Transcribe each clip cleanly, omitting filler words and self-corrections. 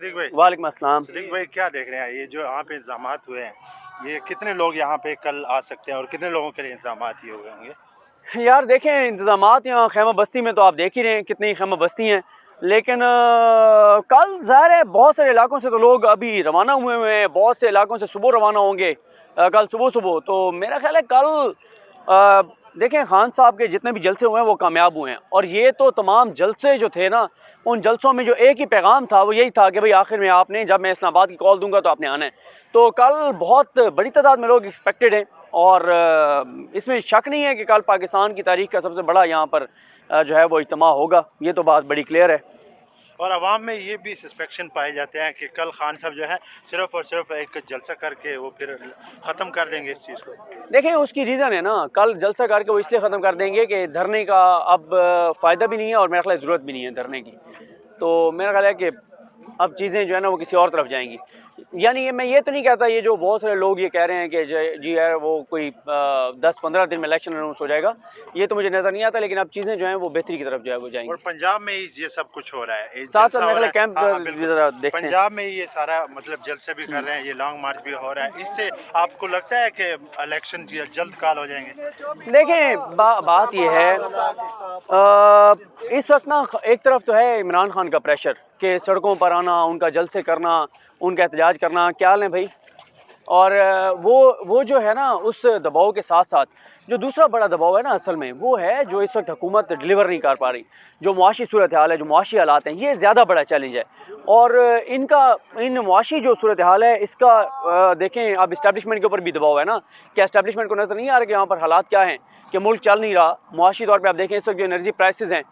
सिद्दीक भाई। वालेकुम अस्सलाम। सिद्दीक भाई, क्या देख रहे हैं ये जो यहाँ पे इंतजामात हुए हैं, ये कितने लोग यहाँ पे कल आ सकते हैं और कितने लोगों के लिए इंतजामात ये हुए होंगे? यार देखें, इंतज़ामात यहाँ खैमा बस्ती में तो आप देख ही रहे हैं कितनी खैमा बस्ती हैं, लेकिन कल ज़ाहिर है बहुत सारे इलाकों से तो लोग अभी रवाना हुए हैं, बहुत से इलाकों से सुबह रवाना होंगे कल सुबह। तो मेरा ख्याल है कल देखें खान साहब के जितने भी जलसे हुए हैं वो कामयाब हुए हैं। और ये तो तमाम जलसे जो थे ना, उन जलसों में जो एक ही पैगाम था वो यही था कि भाई आखिर में आपने, जब मैं इस्लामाबाद की कॉल दूंगा तो आपने आना है। तो कल बहुत बड़ी तादाद में लोग एक्सपेक्टेड हैं और इसमें शक नहीं है कि कल पाकिस्तान की तारीख का सबसे बड़ा यहाँ पर जो है वो इज्तिमा होगा। ये तो बात बड़ी क्लियर है। और अवाम में ये भी सस्पेक्शन पाए जाते हैं कि कल खान साहब जो है सिर्फ और सिर्फ एक जलसा करके वो फिर ख़त्म कर देंगे इस चीज़ को। देखिए उसकी रीज़न है ना, कल जलसा करके वो इसलिए ख़त्म कर देंगे कि धरने का अब फ़ायदा भी नहीं है और मेरा ख्याल ज़रूरत भी नहीं है धरने की। तो मेरा ख्याल है कि अब चीज़ें जो है ना वो किसी और तरफ जाएंगी। यानी ये मैं ये तो नहीं कहता, ये जो बहुत सारे लोग ये कह रहे हैं कि जी है वो कोई 10-15 दिन में इलेक्शन अनाउंस हो जाएगा, ये तो मुझे नज़र नहीं आता। लेकिन अब चीज़ें जो हैं वो बेहतरी की तरफ जो है वो जाएंगी। और पंजाब में ही ये सब कुछ हो रहा है, साथ साथ मेरे कैंप देखते हैं। पंजाब में ये सारा मतलब जलसे भी कर रहे हैं, ये लॉन्ग मार्च भी हो रहा है। इससे आपको लगता है कि इलेक्शन जल्द काल हो जाएंगे? देखें बात ये है, इस वक्त ना एक तरफ तो है इमरान खान का प्रेशर कि सड़कों पर आना, उनका जलसे करना, उनका एहतजाज करना, क्या हाल है भाई। और वो जो है ना उस दबाव के साथ साथ जो दूसरा बड़ा दबाव है ना असल में वो है जो इस वक्त हुकूमत डिलीवर नहीं कर पा रही। जो मुआशी सूरत हाल है, जो मुआशी हालात हैं, ये ज़्यादा बड़ा चैलेंज है। और इन मुआशी जो सूरत हाल है इसका देखें, अब इस्टेब्लिशमेंट के ऊपर भी दबाव है ना। क्या इस्टेब्लिशमेंट को नज़र नहीं आ रहा कि यहाँ पर हालात क्या हैं, कि मुल्क चल नहीं रहा मुआशी तौर पर। आप देखें इस वक्त जो एनर्जी प्राइसेस हैं,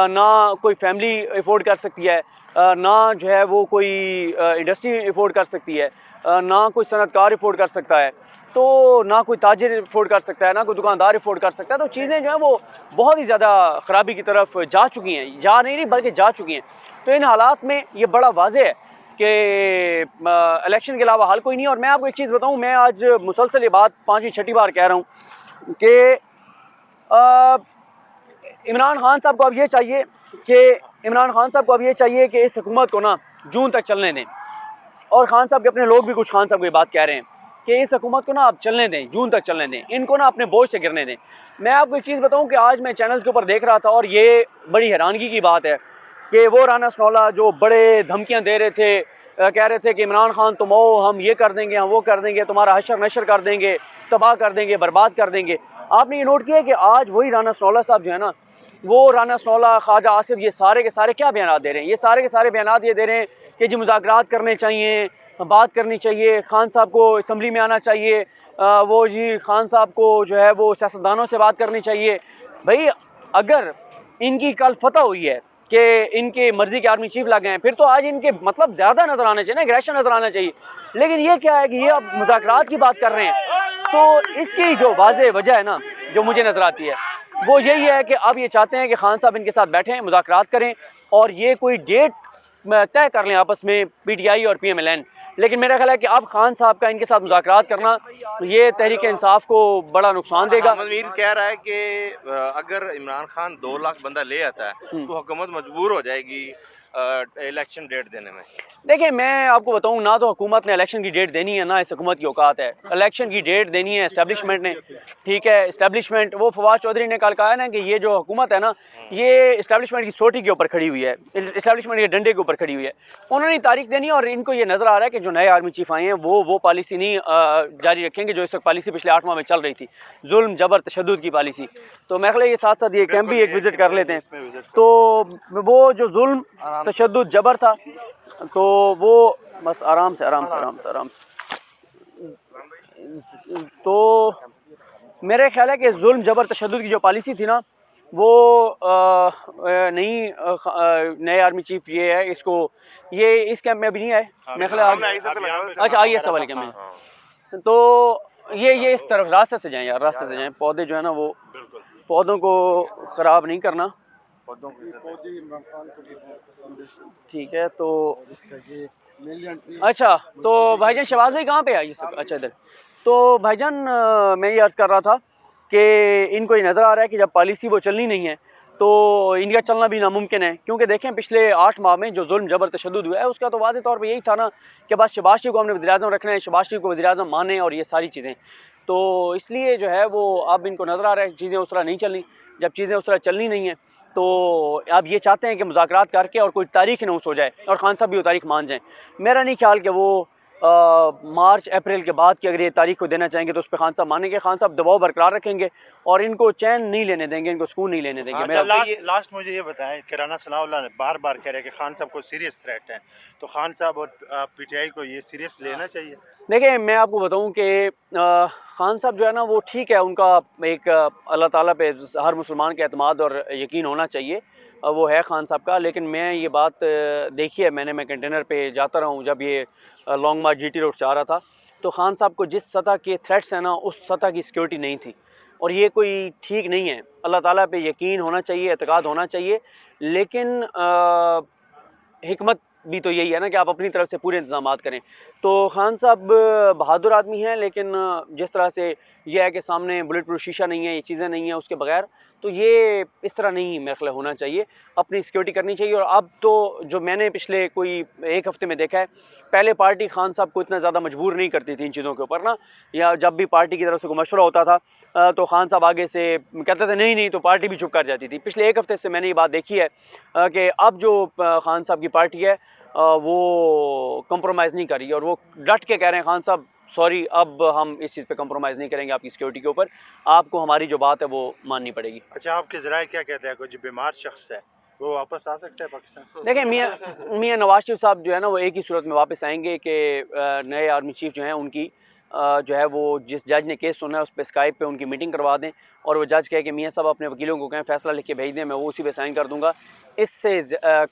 ना कोई फैमिली अफोर्ड कर सकती है, ना जो है वो कोई इंडस्ट्री अफोर्ड कर सकती है, ना कोई सनतकार अफोर्ड कर सकता है, तो ना कोई ताजिर अफोर्ड कर सकता है, ना कोई दुकानदार अफोर्ड कर सकता है। तो चीज़ें जो हैं वो बहुत ही ज़्यादा ख़राबी की तरफ जा चुकी हैं, जा नहीं बल्कि जा चुकी हैं। तो इन हालात में ये बड़ा वाज़ेह है कि इलेक्शन के अलावा हाल कोई नहीं। और मैं आपको एक चीज़ बताऊँ, मैं आज मुसलसल ये बात 5वीं-6ठी बार कह रहा हूँ कि इमरान खान साहब को अब ये चाहिए कि इस हुकूमत को ना जून तक चलने दें। और खान साहब के अपने लोग भी कुछ खान साहब को ये बात कह रहे हैं कि इस हुकूमत को ना आप चलने दें, जून तक चलने दें, इनको ना अपने बोझ से गिरने दें। मैं आपको एक चीज़ बताऊं कि आज मैं चैनल्स के ऊपर देख रहा था और ये बड़ी हैरानगी की बात है कि वो राना सनौला जो बड़े धमकियां दे रहे थे, कह रहे थे कि इमरान खान तुम आओ, हम ये कर देंगे, हम वो कर देंगे, तुम्हारा हशर नशर कर देंगे, तबाह कर देंगे, बर्बाद कर देंगे। आपने ये नोट किया कि आज वही राना सनौला साहब जो है ना, वो राना सनौला, ख्वाजा आसिफ, ये सारे के सारे क्या बयान दे रहे हैं? ये सारे के सारे बयान ये दे रहे हैं कि जी मुज़ाकरात करने चाहिए, बात करनी चाहिए, खान साहब को असम्बली में आना चाहिए, वो जी खान साहब को जो है वो सियासतदानों से बात करनी चाहिए। भाई अगर इनकी कल फतह हुई है कि इनके मर्ज़ी के आर्मी चीफ लग गए हैं, फिर तो आज इनके मतलब ज़्यादा नज़र आना चाहिए ना, एग्रेशन नज़र आना चाहिए। लेकिन ये क्या है कि ये अब मुज़ाकरात की बात कर रहे हैं। तो इसकी जो वाज़ेह वजह है ना, जो मुझे नज़र आती है, वो यही है कि अब ये चाहते हैं कि खान साहब इनके साथ बैठें, मुज़ाकरात करें और ये कोई डेट तय कर लें आपस में, PTI और PMLN। लेकिन मेरा ख्याल है कि अब खान साहब का इनके साथ मुज़ाकरात करना ये तहरीक इंसाफ को बड़ा नुकसान देगा। मीर कह रहा है कि अगर इमरान खान 2 लाख बंदा ले आता है तो हुकूमत मजबूर हो जाएगी इलेक्शन डेट देने में। देखिए मैं आपको बताऊं, ना तो हुकूमत ने इलेक्शन की डेट देनी है, ना इस हुकूमत की औकात है। इलेक्शन की डेट देनी है इस्टेब्लिशमेंट ने, ठीक है। इस्टेब्लिशमेंट, वो फवाद चौधरी ने कल कहा है ना कि ये जो हुकूमत है ना, ये इस्टेब्लिशमेंट की सोटी के ऊपर खड़ी हुई है, इस्टेब्लिशमेंट के डंडे के ऊपर खड़ी हुई है। उन्होंने तारीख देनी है और इनको ये नज़र आ रहा है कि जो नए आर्मी चीफ आए हैं वो पॉलिसी नहीं जारी रखेंगे जो इस वक्त पॉलिसी पिछले 8 माह में चल रही थी, जुल्म जबर तशद्दुद की पॉलिसी। तो मैं ख्याल ये साथ साथ ये कैंप भी एक विज़िट कर लेते हैं। तो वो जो जुल्म तशद्दुद जबर था, तो वो बस आराम से। तो मेरे ख्याल है कि जुल्म जबर तशद्दुद की जो पॉलिसी थी ना, वो नए आर्मी चीफ ये है, इसको ये इस कैंप में अभी नहीं आए मेरे ख्याल। अच्छा आइए सवाल कैंप में। तो ये इस तरफ रास्ते से जाएं यार, रास्ते से जाएं। पौधे जो है ना वो पौधों को ख़राब नहीं करना, ठीक है। तो अच्छा, तो भाईजान शहबाज भाई कहाँ पे आई सब? अच्छा इधर। तो भाईजान मैं ये अर्ज़ कर रहा था कि इनको ये नज़र आ रहा है कि जब पॉलिसी वो चलनी नहीं है तो इनका चलना भी नामुमकिन है, क्योंकि देखें पिछले 8 माह में जो जुल्म जबर तशद्दुद हुआ है उसका तो वाज़ेह तौर पर यही था ना कि बस शहबाज शरीफ को हमने वज़ीर-ए-आज़म रखना है, शहबाज शरीफ को वज़ीर-ए-आज़म माने और ये सारी चीज़ें। तो इसलिए जो है वो अब इनको नज़र आ रहा है कि चीज़ें उस तरह नहीं चलनी। जब चीज़ें उस तरह चलनी नहीं हैं तो अब ये चाहते हैं कि मुज़ाकरात करके और कोई तारीख़ नौस हो जाए और खान साहब भी वो तारीख़ मान जाएँ। मेरा नहीं ख्याल कि वो मार्च अप्रैल के बाद की अगर ये तारीख को देना चाहेंगे तो उस पर खान साहब मानेंगे। खान साहब दबाव बरकरार रखेंगे और इनको चैन नहीं लेने देंगे, इनको सुकून नहीं लेने देंगे। अच्छा, लास्ट मुझे ये बताएं कि राना सनाउल्लाह ने बार बार कह रहे हैं कि खान साहब को सीरियस थ्रेट है, तो खान साहब और पीटीआई को ये सीरियस लेना चाहिए? देखिए मैं आपको बताऊं कि खान साहब जो है ना वो ठीक है, उनका एक अल्लाह ताला पे हर मुसलमान के एतमाद और यकीन होना चाहिए, वो है खान साहब का। लेकिन मैं ये बात देखी है, मैं कंटेनर पे जाता रहा हूँ जब ये लॉन्ग मार्च जीटी रोड से आ रहा था, तो खान साहब को जिस सतह के थ्रेट्स हैं ना उस सतह की सिक्योरिटी नहीं थी और ये कोई ठीक नहीं है। अल्लाह ताला पे यकीन होना चाहिए, एतकाद होना चाहिए, लेकिन हिकमत भी तो यही है ना कि आप अपनी तरफ से पूरे इंतजामात करें। तो खान साहब बहादुर आदमी हैं, लेकिन जिस तरह से यह है कि सामने बुलेट प्रूफ शीशा नहीं है, ये चीज़ें नहीं हैं उसके बगैर, तो ये इस तरह नहीं मेरे ख्याल होना चाहिए। अपनी सिक्योरिटी करनी चाहिए। और अब तो जो मैंने पिछले कोई 1 हफ़्ते में देखा है, पहले पार्टी खान साहब को इतना ज़्यादा मजबूर नहीं करती थी इन चीज़ों के ऊपर ना, या जब भी पार्टी की तरफ से कोई मशवरा होता था तो खान साहब आगे से कहते थे नहीं नहीं, तो पार्टी भी चुप कर जाती थी। पिछले 1 हफ़्ते से मैंने ये बात देखी है कि अब जो खान साहब की पार्टी है वो कंप्रोमाइज़ नहीं कर रही है और वो डट के कह रहे हैं खान साहब सॉरी, अब हम इस चीज़ पे कंप्रोमाइज़ नहीं करेंगे आपकी सिक्योरिटी के ऊपर, आपको हमारी जो बात है वो माननी पड़ेगी। अच्छा, आपके ज़राए क्या कहते हैं, कोई जो बीमार शख्स है वो वापस आ सकता है पाकिस्तान? देखिए मियाँ नवाज शरीफ साहब जो है ना वो एक ही सूरत में वापस आएंगे कि नए आर्मी चीफ जो हैं उनकी जो है वो जिस जज ने केस सुना है उस पर स्काइप पे उनकी मीटिंग करवा दें और वो जज कहे कि मियाँ साहब अपने वकीलों को कहें फैसला लिख के भेज दें, मैं वो उसी पे साइन कर दूंगा। इससे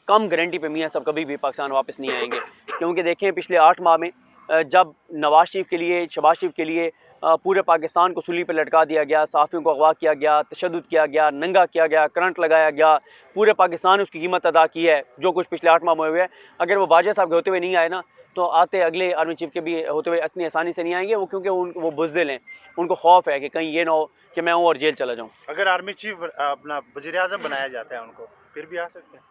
कम गारंटी पे मियाँ साहब कभी भी पाकिस्तान वापस नहीं आएंगे, क्योंकि देखें पिछले 8 माह में जब नवाज शरीफ के लिए, शहबाज शरीफ के लिए पूरे पाकिस्तान को सूली पर लटका दिया गया, सहाफ़ियों को अगवा किया गया, तशद्दुद किया गया, नंगा किया गया, करंट लगाया गया, पूरे पाकिस्तान ने उसकी कीमत अदा की है जो कुछ पिछले 8 माह में हुए हैं। अगर वो बाजा साहब के होते हुए नहीं आए ना तो आते अगले आर्मी चीफ के भी होते हुए इतनी आसानी से नहीं आएंगे वो, क्योंकि वो बुज़दिल हैं, उनको खौफ है कि कहीं ये ना हो कि मैं हूँ और जेल चला जाऊँ। अगर आर्मी चीफ अपना वज़ीर-ए-आज़म बनाया जाता है उनको, फिर भी आ सकते हैं?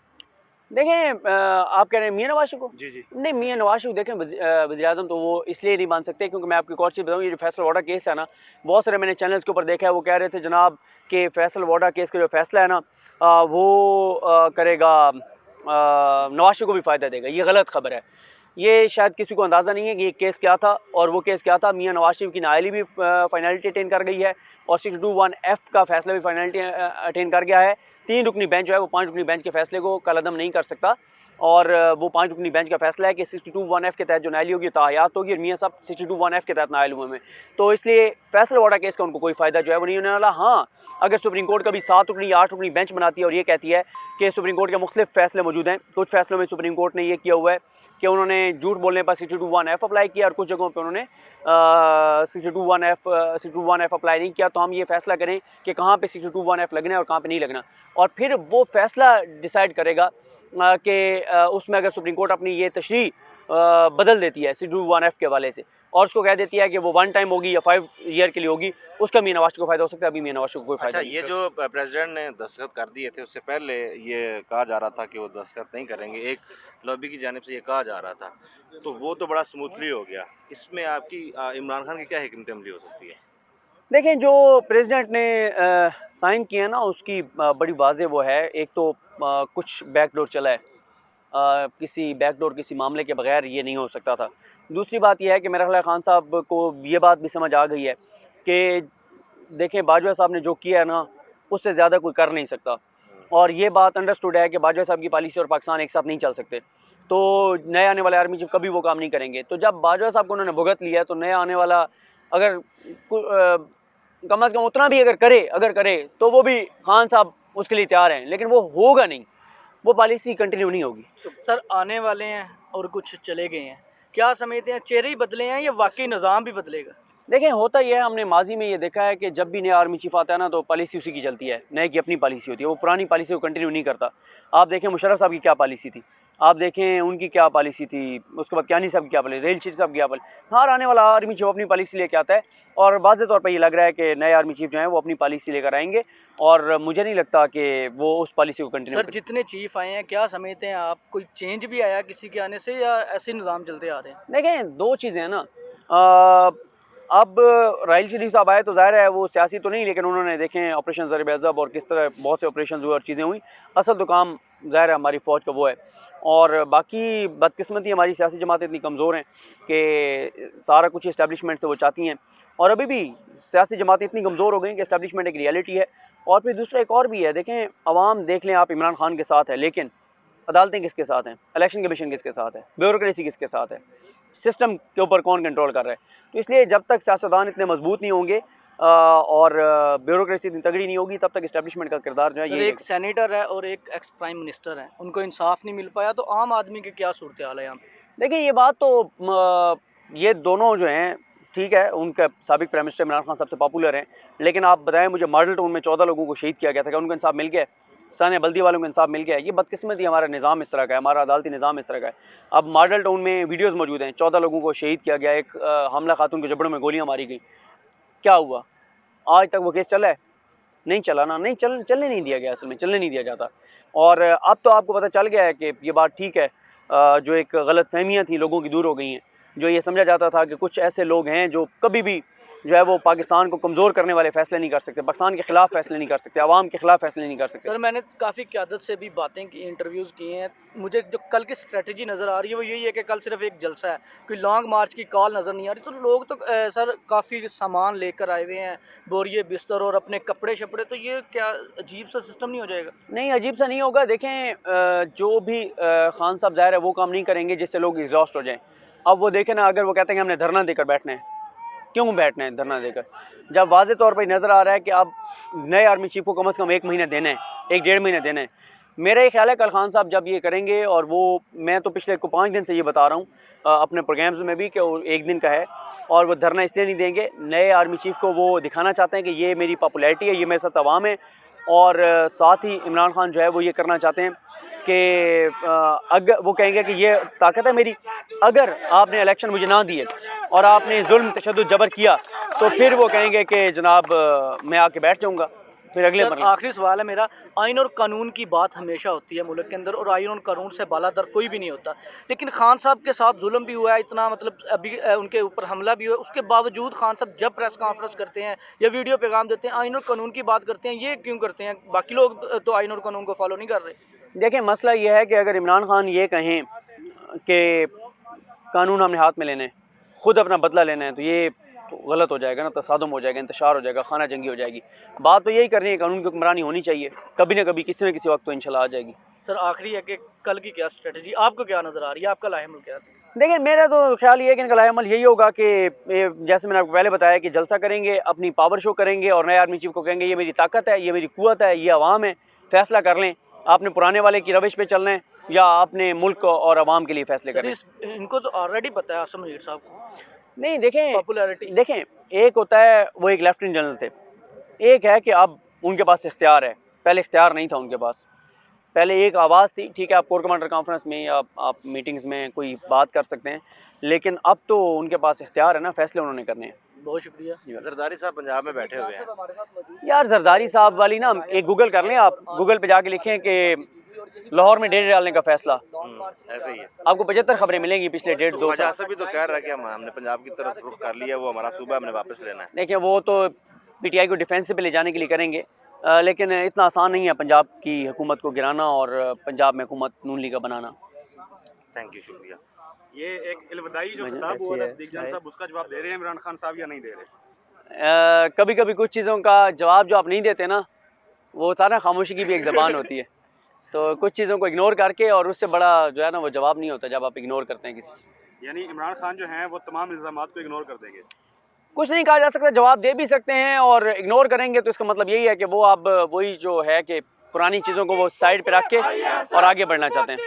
देखें आप कह रहे हैं मियाँ नवाज शरीफ को? जी जी नहीं, मियाँ नवाज शरीफ देखें वज़ीर-ए-आज़म तो वो इसलिए नहीं बन सकते क्योंकि मैं आपको एक और चीज़ बताऊँ, ये जो फैसल वाडा केस है ना, बहुत सारे मैंने चैनल्स के ऊपर देखा है वो कह रहे थे जनाब कि फैसल वाडा केस का जो फैसला है ना वो करेगा नवाज शरीफ को भी फ़ायदा देगा। ये गलत खबर है। ये शायद किसी को अंदाज़ा नहीं है कि ये केस क्या था और वो केस क्या था। मियाँ नवाज शरीफ की नाअहली भी फाइनलिटी अटेन कर गई है और 62(1)(f) का फैसला भी फाइनलिटी अटेन कर गया है। 3 रुकनी बेंच जो है वो 5 रुकनी बेंच के फैसले को कलअदम नहीं कर सकता और वो 5 रुकनी बेंच का फैसला है कि 62(1)(f) के तहत जो नाअहली होगी ताहयात होगी और मियाँ साहब 62(1)(f) के तहत नाअहल हुए में, तो इसलिए फैसल वाडा केस का उनको कोई फ़ायदा जो है वो नहीं होने वाला। हाँ, अगर सुप्रीम कोर्ट कभी 7 रुकनी या 8 रुकनी बेंच बनाती है और ये कहती है कि सुप्रीम कोर्ट के मुख्तलिफ फ़ैसले मौजूद हैं, कुछ फ़ैसलों में सुप्रीम कोर्ट ने ये किया हुआ है कि उन्होंने झूठ बोलने पर 62(1)(f) अप्लाई किया और कुछ जगहों पे उन्होंने 62(1)(f) अप्लाई नहीं किया, तो हम ये फ़ैसला करें कि कहाँ पे 62(1)(f) लगना है और कहाँ पे नहीं लगना, और फिर वो फ़ैसला डिसाइड करेगा कि उसमें अगर सुप्रीम कोर्ट अपनी ये तशरीह बदल देती है 62(1)(f) के हवाले से और उसको कह देती है कि वो 1 टाइम होगी या 5 ईयर के लिए होगी, उसका मियाँ नवाज को फ़ायदा हो सकता है। अभी मियाँ नवाज को कोई फ़ायदा अच्छा, ये जो प्रेसिडेंट ने दस्तखत कर दिए थे उससे पहले ये कहा जा रहा था कि वो दस्तखत नहीं करेंगे, एक लॉबी की जानिब से ये कहा जा रहा था, तो वो तो बड़ा स्मूथली हो गया। इसमें आपकी इमरान खान की क्या हिकमत अमली हो सकती है? देखें, जो प्रेसिडेंट ने साइन किया ना उसकी बड़ी वाज़ेह वो है। एक तो कुछ बैकडोर चला है, किसी बैकडोर किसी मामले के बगैर ये नहीं हो सकता था। दूसरी बात यह है कि मेरा ख्याल खान साहब को ये बात भी समझ आ गई है कि देखें बाजवा साहब ने जो किया है ना उससे ज़्यादा कोई कर नहीं सकता, और ये बात अंडरस्टूड है कि बाजवा साहब की पॉलिसी और पाकिस्तान एक साथ नहीं चल सकते, तो नए आने वाले आर्मी चीफ कभी वो काम नहीं करेंगे। तो जब बाजवा साहब को उन्होंने भुगत लिया तो नया आने वाला अगर कम अज़ कम उतना भी अगर करे तो वो भी खान साहब उसके लिए तैयार हैं, लेकिन वो होगा नहीं, वो पॉलिसी कंटिन्यू नहीं होगी। तो सर आने वाले हैं और कुछ चले गए हैं, क्या समझते हैं चेहरे ही बदले हैं या वाकई निज़ाम भी बदलेगा? देखें, होता यह है, हमने माजी में ये देखा है कि जब भी नया आर्मी चीफ आता है ना तो पॉलिसी उसी की चलती है, नए की अपनी पॉलिसी होती है, वो पुरानी पॉलिसी को कंटिन्यू नहीं करता। आप देखें मुशर्रफ साहब की क्या पॉलिसी थी, आप देखें उनकी क्या पॉलिसी थी, उसके बाद क्यानी साहब की क्या पॉलिसी, रेल चीफ साहब की क्या पॉलिसी। हर आने वाला आर्मी चीफ अपनी पॉलिसी लेके आता है और वाज़ेह तौर पर ये लग रहा है कि नए आर्मी चीफ जो हैं वो अपनी पॉलिसी लेकर आएंगे और मुझे नहीं लगता कि वो उस पॉलिसी को कंटिन्यू सर जितने चीफ आए हैं क्या समझते हैं आप, कोई चेंज भी आया किसी के आने से या ऐसे निज़ाम चलते आ रहे हैं? देखें दो चीज़ें हैं ना, अब राहिल शरीफ साहब आए तो ज़ाहिर है वो सियासी तो नहीं, लेकिन उन्होंने देखें ऑपरेशन ज़र-ए-अज़ब और किस तरह बहुत से ऑपरेशन हुए और चीज़ें हुई। असल तो काम ज़ाहिर है हमारी फ़ौज का वो है और बाकी बदकिस्मती हमारी सियासी जमातें इतनी कमज़ोर हैं कि सारा कुछ इस्टेब्लिशमेंट से वो चाहती हैं और अभी भी सियासी जमातें इतनी कमज़ोर हो गई कि इस्टेब्लिशमेंट एक रियलिटी है। और फिर दूसरा एक और भी है, देखें अवाम देख लें आप इमरान खान के साथ है, लेकिन अदालतें किसके साथ हैं, इलेक्शन कमीशन किसके साथ है, ब्यूरोक्रेसी किसके साथ है, सिस्टम के ऊपर कौन कंट्रोल कर रहा है। तो इसलिए जब तक सियासतदान इतने मजबूत नहीं होंगे और ब्यूरोक्रेसी इतनी तगड़ी नहीं होगी तब तक इस्टेब्लिशमेंट का किरदार जो है सर ये एक सेनेटर है और एक एक्स प्राइम मिनिस्टर है, उनको इंसाफ नहीं मिल पाया, तो आम आदमी की क्या सूरत हाल है यहाँ पे? देखिए ये बात तो ये दोनों जो हैं ठीक है, उनका साबिक प्राइम मिनिस्टर इमरान खान सबसे पॉपुलर हैं, लेकिन आप बताएं मुझे मॉडल टाउन में 14 लोगों को शहीद किया गया था, क्या उनको इंसाफ मिल गया? सानिया बल्दी वालों को इंसाफ मिल गया? ये बदकिस्मती हमारा निज़ाम इस तरह का है, हमारा अदालती निज़ाम इस तरह का है। अब मॉडल टाउन में वीडियोज़ मौजूद हैं, 14 लोगों को शहीद किया गया, एक हमला खातून के जबड़ों में गोलियाँ मारी गई, क्या हुआ? आज तक वो केस चला है? नहीं चला ना, नहीं चलने नहीं दिया गया, असल में चलने नहीं दिया जाता। और अब तो आपको पता चल गया है कि ये बात ठीक है, जो एक गलत फहमियाँ थी लोगों की दूर हो गई हैं। जो ये समझा जाता था कि कुछ ऐसे लोग हैं जो कभी भी जो है वो पाकिस्तान को कमज़ोर करने वाले फ़ैसले नहीं कर सकते, पाकिस्तान के ख़िलाफ़ फ़ैसले नहीं कर सकते, आवाम के ख़िलाफ़ फ़ैसले नहीं कर सकते। सर मैंने काफ़ी क़यादत से भी बातें की, इंटरव्यूज़ किए हैं, मुझे जो कल की स्ट्रेटजी नज़र आ रही है वो यही है कि कल सिर्फ एक जलसा है, कोई लॉन्ग मार्च की कॉल नज़र नहीं आ रही। तो लोग तो सर काफ़ी सामान लेकर आए हुए हैं, बोरिए बिस्तर और अपने कपड़े शपड़े, तो ये क्या अजीब सा सिस्टम नहीं हो जाएगा? नहीं अजीब सा नहीं होगा। देखें जो भी खान साहब ज़ाहिर है वो काम नहीं करेंगे जिससे लोग एग्जॉस्ट हो जाएं। अब वो देखें ना, अगर वो कहते हैं कि हमने धरना देकर बैठना है, क्यों बैठना है धरना देकर, जब वाज़े तौर पर नज़र आ रहा है कि अब नए आर्मी चीफ को कम से कम 1 महीना देना है, 1-1.5 महीना देना है। मेरा ये ख्याल है कल खान साहब जब ये करेंगे, और वो मैं तो पिछले 5 दिन से ये बता रहा हूँ अपने प्रोग्राम्स में भी कि वो 1 दिन का है, और वो धरना इसलिए नहीं देंगे, नए आर्मी चीफ को वो दिखाना चाहते हैं कि ये मेरी पॉपुलैरिटी है, ये मेरे साथ अवाम है। और साथ ही इमरान खान जो है वो ये करना चाहते हैं कि अगर वो कहेंगे कि ये ताकत है मेरी, अगर आपने इलेक्शन मुझे ना दिए और आपने जुल्म तशद्दुद जबर किया तो फिर वो कहेंगे कि जनाब मैं आके बैठ जाऊँगा फिर अगले मरले। आखिरी सवाल है मेरा, आइन और कानून की बात हमेशा होती है मुल्क के अंदर, और आइन और कानून से बालादर कोई भी नहीं होता, लेकिन खान साहब के साथ जुल्म भी हुआ है इतना, मतलब अभी उनके ऊपर हमला भी हुआ, उसके बावजूद खान साहब जब प्रेस कॉन्फ्रेंस करते हैं या वीडियो पैगाम देते हैं आइन और कानून की बात करते हैं, ये क्यों करते हैं? बाकी लोग तो आइन और कानून को फॉलो नहीं कर रहे। देखें मसला ये है कि अगर इमरान खान ये कहें कि कानून हमने हाथ में लेना है, ख़ुद अपना बदला लेना है, तो ये तो गलत हो जाएगा ना, तसादुम हो जाएगा, इंतशार हो जाएगा, खाना जंगी हो जाएगी। बात तो यही करनी है, कानून की हुक्मरानी होनी चाहिए, कभी ना कभी किसी न किसी वक्त तो इंशाल्लाह आ जाएगी। सर आखिरी है कि कल की क्या स्ट्रेटजी आपको क्या नज़र आ रही है, आपका लाहेमल क्या है? देखिए मेरा तो ख्याल ये है कि इनका लाहेमल यही होगा कि जैसे मैंने आपको पहले बताया कि जलसा करेंगे, अपनी पावर शो करेंगे और नए आर्मी चीफ को कहेंगे ये मेरी ताकत है, ये मेरी कुव्वत है, ये अवाम है, फैसला कर लें, आपने पुराने वाले की रविश पे चलना है या आपने मुल्क और अवाम के लिए फैसले करने। इनको तो ऑलरेडी पता है आसम मुनीर साहब को। नहीं देखें पॉपुलैरिटी, देखें एक होता है वो एक लेफ्टिनेंट जनरल थे, एक है कि अब उनके पास इख्तियार है, पहले इख्तियार नहीं था उनके पास, पहले एक आवाज़ थी, ठीक है आप कोर कमांडर कॉन्फ्रेंस में या आप मीटिंग्स में कोई बात कर सकते हैं, लेकिन अब तो उनके पास इख्तियार है ना, फैसले उन्होंने करने हैं। बहुत शुक्रिया। जरदारी साहब पंजाब में बैठे हुए हैं। यार जरदारी साहब वाली ना एक गूगल कर लें आप, गूगल पे जाके लिखें कि लाहौर में डेरे डालने का फैसला, ऐसे ही है, आपको 75 खबरें मिलेंगी पिछले 1.5-2 साल से भी तो कह रहा है कि हमने पंजाब की तरफ रुख कर लिया, वो हमारा सूबा हमने वापस लेना है। देखिए वो तो पीटीआई को डिफेंस पे ले जाने के लिए करेंगे, लेकिन इतना आसान नहीं है पंजाब की हुकूमत को गिराना और पंजाब में हुकूमत नून लीग का बनाना। थैंक यू, शुक्रिया। ये एक इल्वदाई जो खिताब हुआ था सिद्दीक जान साहब, उसका जवाब दे रहे हैं इमरान खान साहब या नहीं दे रहे? कभी कभी कुछ चीज़ों का जवाब जो आप नहीं देते ना, वो होता है ना, खामोशी की भी एक ज़बान होती है, तो कुछ चीज़ों को इग्नोर करके, और उससे बड़ा जो है ना वो जवाब नहीं होता जब आप इग्नोर करते हैं किसी। यानी इमरान खान जो हैं वो तमाम इल्ज़ामात को इग्नोर कर देंगे? कुछ नहीं कहा जा सकता, जवाब दे भी सकते हैं, और इग्नोर करेंगे तो इसका मतलब यही है कि वो अब वही जो है कि पुरानी चीज़ों को वो साइड पे रख के और आगे बढ़ना चाहते हैं।